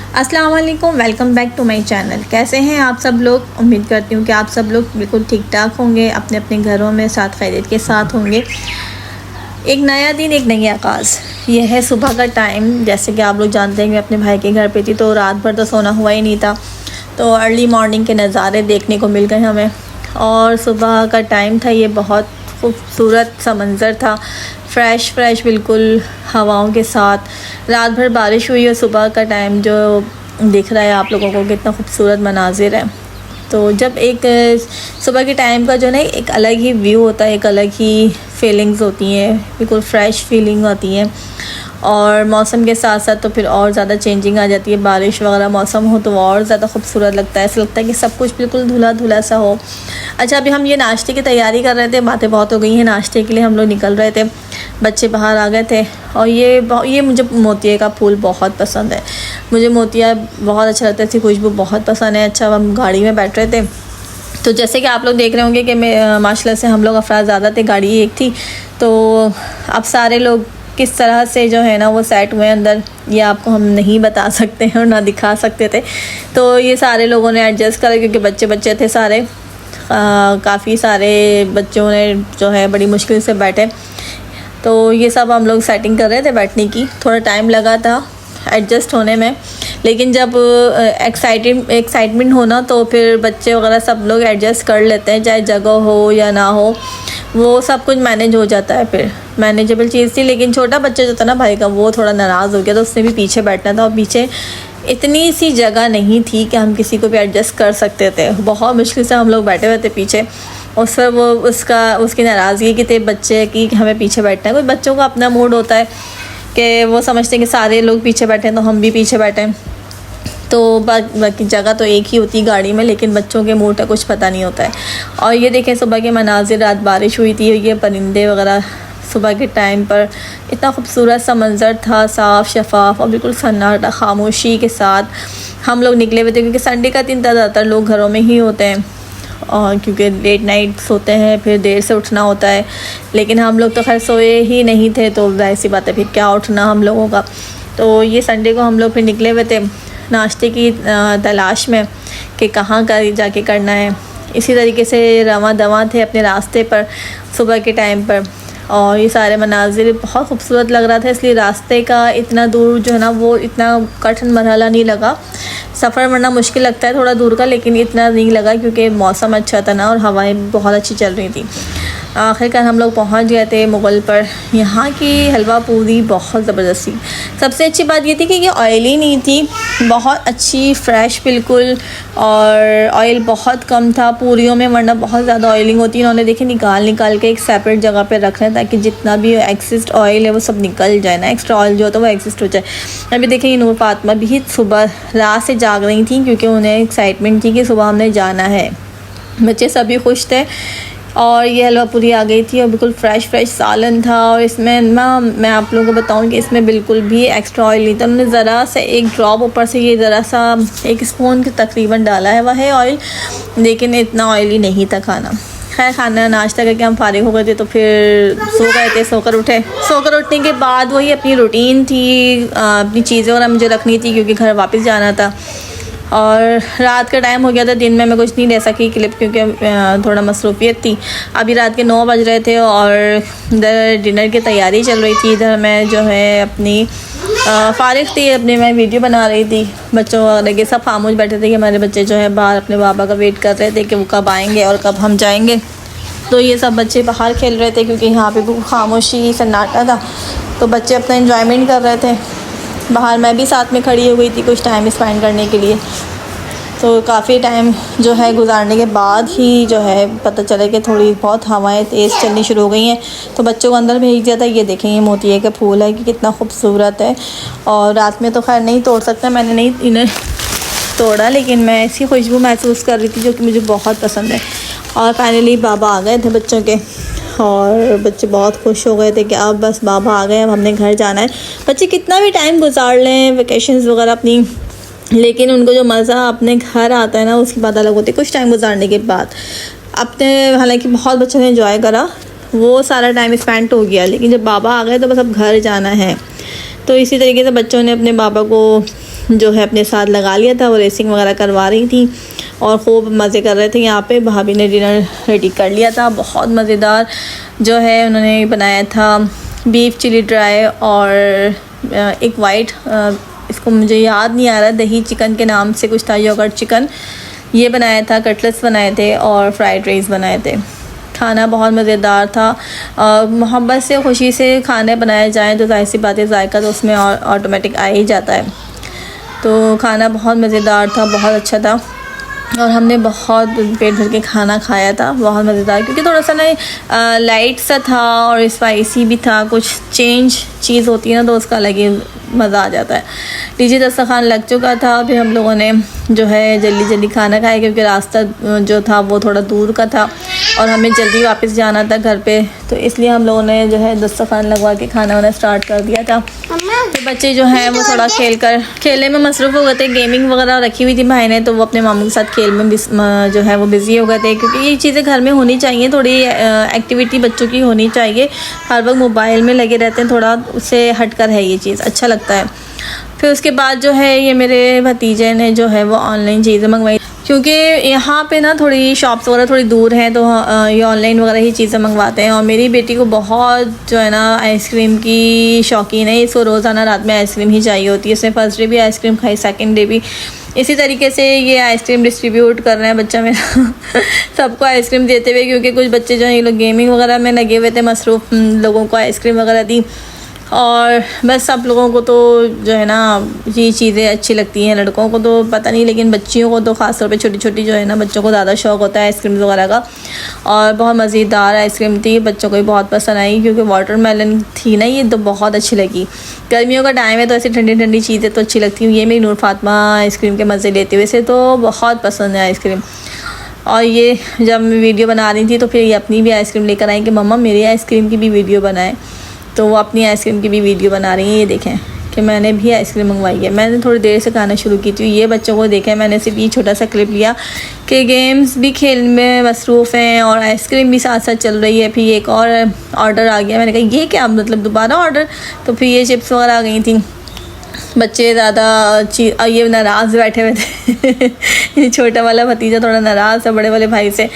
अस्सलाम वालेकुम, welcome back to my channel. कैसे हैं आप सब लोग? उम्मीद करती हूँ कि आप सब लोग बिल्कुल ठीक ठाक होंगे, अपने अपने घरों में साथ खैरियत के साथ होंगे। एक नया दिन, एक नई आगाज़। ये है सुबह का टाइम। जैसे कि आप लोग जानते हैं, मैं अपने भाई के घर पे थी तो रात भर तो सोना हुआ ही नहीं था, तो अर्ली मॉर्निंग के नज़ारे देखने को मिल गए हमें। और सुबह का टाइम था, ये बहुत खूबसूरत सा मंज़र था, फ्रेश बिल्कुल हवाओं के साथ। रात भर बारिश हुई और सुबह का टाइम जो दिख रहा है आप लोगों को, कितना खूबसूरत मनाजिर है। तो जब एक सुबह के टाइम का जो ना एक अलग ही व्यू होता है, एक अलग ही फीलिंग्स होती हैं, बिल्कुल फ़्रेश फीलिंग होती है। और मौसम के साथ साथ तो फिर और ज़्यादा चेंजिंग आ जाती है। बारिश वगैरह मौसम हो तो और ज़्यादा खूबसूरत लगता है, ऐसा लगता है कि सब कुछ बिल्कुल धुला धुला सा हो। अच्छा, अभी हम ये नाश्ते की तैयारी कर रहे थे, बातें बहुत हो गई हैं। नाश्ते के लिए हम लोग निकल रहे थे, बच्चे बाहर आ गए थे। और ये मुझे मोतिये का फूल बहुत पसंद है, मुझे मोतिया बहुत अच्छा लगता है, इसकी खुशबू बहुत पसंद है। अच्छा, हम गाड़ी में बैठ रहे थे तो जैसे कि आप लोग देख रहे होंगे कि मैं माशाल्लाह से हम लोग अफराद ज़्यादा थे, गाड़ी एक थी। तो अब सारे लोग किस तरह से जो है ना वो सेट हुए अंदर, ये आपको हम नहीं बता सकते हैं और ना दिखा सकते थे। तो ये सारे लोगों ने एडजस्ट करा, क्योंकि बच्चे थे सारे, काफ़ी सारे बच्चों ने जो है बड़ी मुश्किल से बैठे। तो ये सब हम लोग सेटिंग कर रहे थे बैठने की। थोड़ा टाइम लगा था एडजस्ट होने में, लेकिन जब एक्साइटमेंट होना तो फिर बच्चे वगैरह सब लोग एडजस्ट कर लेते हैं, चाहे जगह हो या ना हो, वो सब कुछ मैनेज हो जाता है, फिर मैनेजेबल चीज़ थी। लेकिन छोटा बच्चा जो था ना भाई का, वो थोड़ा नाराज़ हो गया, तो उसने भी पीछे बैठना था और पीछे इतनी सी जगह नहीं थी कि हम किसी को भी एडजस्ट कर सकते थे। बहुत मुश्किल से हम लोग बैठे हुए थे पीछे। और फिर वो उसकी नाराज़गी की थे बच्चे की कि हमें पीछे बैठना है। कोई बच्चों का अपना मूड होता है कि वो समझते हैं कि सारे लोग पीछे बैठे हैं तो हम भी पीछे बैठें। तो बाकी जगह तो एक ही होती गाड़ी में, लेकिन बच्चों के मूड का कुछ पता नहीं होता है। और ये देखें सुबह के मनाजिर, रात बारिश हुई थी, ये परिंदे वगैरह सुबह के टाइम पर इतना खूबसूरत सा मंज़र था, साफ़ शफाफ और बिल्कुल सन्नाटा, खामोशी के साथ हम लोग निकले हुए थे। क्योंकि संडे का दिन ज़्यादातर लोग घरों में ही होते हैं, और क्योंकि लेट नाइट सोते हैं, फिर देर से उठना होता है। लेकिन हम लोग तो खैर सोए ही नहीं थे, तो वैसी सी बात है, फिर क्या उठना हम लोगों का। तो ये संडे को हम लोग फिर निकले हुए थे नाश्ते की तलाश में कि कहाँ का जाके करना है। इसी तरीके से रवां दवां थे अपने रास्ते पर सुबह के टाइम पर। और ये सारे मनाजिर बहुत खूबसूरत लग रहा था, इसलिए रास्ते का इतना दूर जो है ना वो इतना कठिन मरहला नहीं लगा। सफ़र वरना मुश्किल लगता है थोड़ा दूर का, लेकिन इतना नहीं लगा क्योंकि मौसम अच्छा था ना और हवाएं बहुत अच्छी चल रही थी। आखिरकार हम लोग पहुंच गए थे मुग़ल पर। यहाँ की हलवा पूरी बहुत ज़बरदस्त थी। सबसे अच्छी बात ये थी कि ये ऑयली नहीं थी, बहुत अच्छी फ्रेश बिल्कुल, और ऑयल बहुत कम था पूरियों में, वरना बहुत ज़्यादा ऑयलिंग होती है। इन्होंने देखिए निकाल के एक सेपरेट जगह पे रख रहे हैं ताकि जितना भी एक्सिस्ट ऑयल है वो सब निकल जाए ना, एक्स्ट्रा ऑयल जो होता है वो एक्सिस्ट हो जाए। अभी देखिए नूर फातिमा भी सुबह रात से जाग रही थी क्योंकि उन्हें एक्साइटमेंट थी कि सुबह हमने जाना है। बच्चे सभी खुश थे। और ये हलवा पूरी आ गई थी और बिल्कुल फ्रेश सालन था। और इसमें ना मैं आप लोगों को बताऊं कि इसमें बिल्कुल भी एक्स्ट्रा ऑयल नहीं था। उन्होंने ज़रा सा एक ड्रॉप ऊपर से, ये ज़रा सा एक स्पून के तकरीबन डाला है वह है ऑयल, लेकिन इतना ऑयली नहीं था खाना। खैर खाना नाश्ता करके हम फारिग हो गए थे, तो फिर सो गए थे, सोकर उठने के बाद वही अपनी रूटीन थी, अपनी चीज़ें वगैरह मुझे रखनी थी क्योंकि घर वापस जाना था। और रात का टाइम हो गया था, दिन में मैं कुछ नहीं ले सकी क्लिप क्योंकि थोड़ा मसरूफियत थी। अभी रात के 9 बज रहे थे और इधर डिनर की तैयारी चल रही थी। इधर मैं जो है अपनी फारिग थी, अपने मैं वीडियो बना रही थी। बच्चों वगैरह के सब खामोश बैठे थे कि हमारे बच्चे जो है बाहर अपने बाबा का वेट कर रहे थे कि वो कब आएँगे और कब हम जाएँगे। तो ये सब बच्चे बाहर खेल रहे थे क्योंकि यहाँ पर बिल्कुल खामोशी सन्नाटा था, तो बच्चे अपना इंजॉयमेंट कर रहे थे बाहर। मैं भी साथ में खड़ी हुई थी कुछ टाइम स्पेंड करने के लिए। तो काफ़ी टाइम जो है गुजारने के बाद ही जो है पता चला कि थोड़ी बहुत हवाएं तेज़ चलनी शुरू हो गई हैं, तो बच्चों को अंदर भेज दिया था। ये देखें, ये मोतिये का फूल है कि कितना खूबसूरत है। और रात में तो खैर नहीं तोड़ सकते, मैंने नहीं इन्हें तोड़ा, लेकिन मैं ऐसी खुशबू महसूस कर रही थी जो कि मुझे बहुत पसंद है। और फाइनली बाबा आ गए थे बच्चों के, और बच्चे बहुत खुश हो गए थे कि अब बस बाबा आ गए, अब हमने घर जाना है। बच्चे कितना भी टाइम गुजार लें वेकेशंस वगैरह अपनी, लेकिन उनको जो मज़ा अपने घर आता है ना उसकी बात अलग होती है कुछ टाइम गुजारने के बाद। अपने हालांकि बहुत बच्चों ने एंजॉय करा, वो सारा टाइम स्पेंड हो गया, लेकिन जब बाबा आ गए तो बस अब घर जाना है। तो इसी तरीके से बच्चों ने अपने बाबा को जो है अपने साथ लगा लिया था। वो रेसिंग वगैरह करवा रही थी और खूब मज़े कर रहे थे। यहाँ पे भाभी ने डिनर रेडी कर लिया था, बहुत मज़ेदार जो है उन्होंने बनाया था बीफ चिली ड्राई और एक वाइट, इसको मुझे याद नहीं आ रहा, दही चिकन के नाम से कुछ था, योगर्ट चिकन, ये बनाया था। कटलेट्स बनाए थे और फ्राइड राइस बनाए थे। खाना बहुत मज़ेदार था। मोहब्बत से खुशी से खाने बनाए जाएँ तो जाहिर सी बात है जायका तो उसमें ऑटोमेटिक आ ही जाता है। तो खाना बहुत मज़ेदार था, बहुत अच्छा था और हमने बहुत पेट भर के खाना खाया था, बहुत मज़ेदार, क्योंकि थोड़ा सा ना लाइट सा था और स्पाइसी भी था। कुछ चेंज चीज़ होती है ना तो उसका अलग ही मज़ा आ जाता है। लीजिए दस्तरखान लग चुका था, फिर हम लोगों ने जो है जल्दी जल्दी खाना खाया क्योंकि रास्ता जो था वो थोड़ा दूर का था और हमें जल्दी वापस जाना था घर पे, तो इसलिए हम लोगों ने जो है दस्तरखान लगवा के खाना वाना स्टार्ट कर दिया था। तो बच्चे जो हैं वो थोड़ा खेलने में मसरूफ़ हो गए थे। गेमिंग वगैरह रखी हुई थी भाई ने, तो वो अपने मामू के साथ खेल में जो है वो बिज़ी हो गए थे, क्योंकि ये चीज़ें घर में होनी चाहिए, थोड़ी एक्टिविटी बच्चों की होनी चाहिए। हर वक्त मोबाइल में लगे रहते हैं, थोड़ा उससे हट कर है ये चीज़, अच्छा लगता है। फिर उसके बाद जो है ये मेरे भतीजे ने जो है वो ऑनलाइन चीज़ें मंगवाई, क्योंकि यहाँ पे ना थोड़ी शॉप्स वगैरह थोड़ी दूर हैं, तो ये ऑनलाइन वगैरह ही चीज़ें मंगवाते हैं। और मेरी बेटी को बहुत जो है ना आइसक्रीम की शौकीन है, इसको रोज़ाना रात में आइसक्रीम ही चाहिए होती है। इसने फर्स्ट डे भी आइसक्रीम खाई, सेकंड डे भी इसी तरीके से ये आइसक्रीम डिस्ट्रीब्यूट कर रहे हैं बच्चा मेरा सबको आइसक्रीम देते हुए, क्योंकि कुछ बच्चे जो हैं ये लोग गेमिंग वगैरह में लगे हुए थे, मसरूफ़ लोगों को आइसक्रीम वगैरह दी। और बस सब लोगों को तो जो है ना ये चीज़ें अच्छी लगती हैं, लड़कों को तो पता नहीं, लेकिन बच्चियों को तो ख़ास तौर पे छोटी छोटी जो है ना बच्चों को ज़्यादा शौक़ होता है आइसक्रीम वगैरह का। और बहुत मज़ेदार आइसक्रीम थी, बच्चों को भी बहुत पसंद आई, क्योंकि वाटरमेलन थी ना ये, तो बहुत अच्छी लगी। गर्मियों का टाइम है तो ऐसी ठंडी ठंडी चीज़ें तो अच्छी लगती हैं। ये मेरी नूर फातिमा आइसक्रीम के मज़े लेते हुए से तो बहुत पसंद है आइसक्रीम। और ये जब मैं वीडियो बना रही थी तो फिर ये अपनी भी आइसक्रीम लेकर आई कि मम्मा मेरी आइसक्रीम की भी वीडियो बनाएं, तो वो अपनी आइसक्रीम की भी वीडियो बना रही हैं। ये देखें कि मैंने भी आइसक्रीम मंगवाई है। मैंने थोड़ी देर से खाना शुरू की थी, ये बच्चों को देखें, मैंने सिर्फ ये छोटा सा क्लिप लिया कि गेम्स भी खेल में मसरूफ़ हैं और आइसक्रीम भी साथ साथ चल रही है। फिर एक और ऑर्डर आ गया, मैंने कहा ये क्या मतलब दोबारा ऑर्डर, तो फिर ये चिप्स वगैरह आ गई थी। बच्चे ज़्यादा ये नाराज़ बैठे हुए थे ये छोटा वाला भतीजा थोड़ा नाराज़ था बड़े वाले भाई से,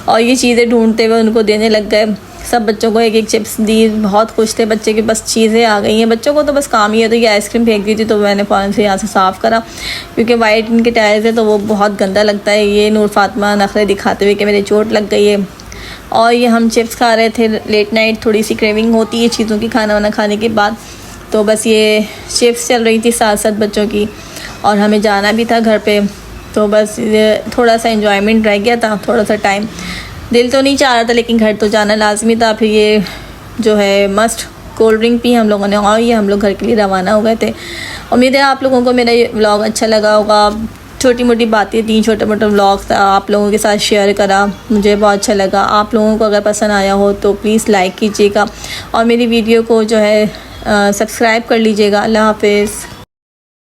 और ये चीज़ें ढूंढते हुए उनको देने लग गए। सब बच्चों को एक एक चिप्स दी, बहुत खुश थे बच्चे के बस चीज़ें आ गई हैं। बच्चों को तो बस काम ही है, तो ये आइसक्रीम फेंक दी थी तो मैंने फ़ौरन से यहाँ से साफ़ करा, क्योंकि वाइट इनके टायर्स है तो वो बहुत गंदा लगता है। ये नूर फातिमा नखरे दिखाते हुए कि मेरे चोट लग गई है। और ये हम चिप्स खा रहे थे, लेट नाइट थोड़ी सी क्रेविंग होती है चीज़ों की खाना वाना खाने के बाद, तो बस ये चिप्स चल रही थी साथ साथ बच्चों की, और हमें जाना भी था घर पे, तो बस थोड़ा सा एंजॉयमेंट रह गया था, थोड़ा सा टाइम। दिल तो नहीं चाह रहा था लेकिन घर तो जाना लाजमी था। फिर ये जो है मस्ट कोल्ड ड्रिंक पी हम लोगों ने, और ये हम लोग घर के लिए रवाना हो गए थे। उम्मीद है आप लोगों को मेरा ये व्लॉग अच्छा लगा होगा। छोटी मोटी बातें थी, छोटे मोटे व्लॉग्स आप लोगों के साथ शेयर करा, मुझे बहुत अच्छा लगा। आप लोगों को अगर पसंद आया हो तो प्लीज़ लाइक कीजिएगा और मेरी वीडियो को जो है सब्सक्राइब कर लीजिएगा। अल्लाह हाफिज़।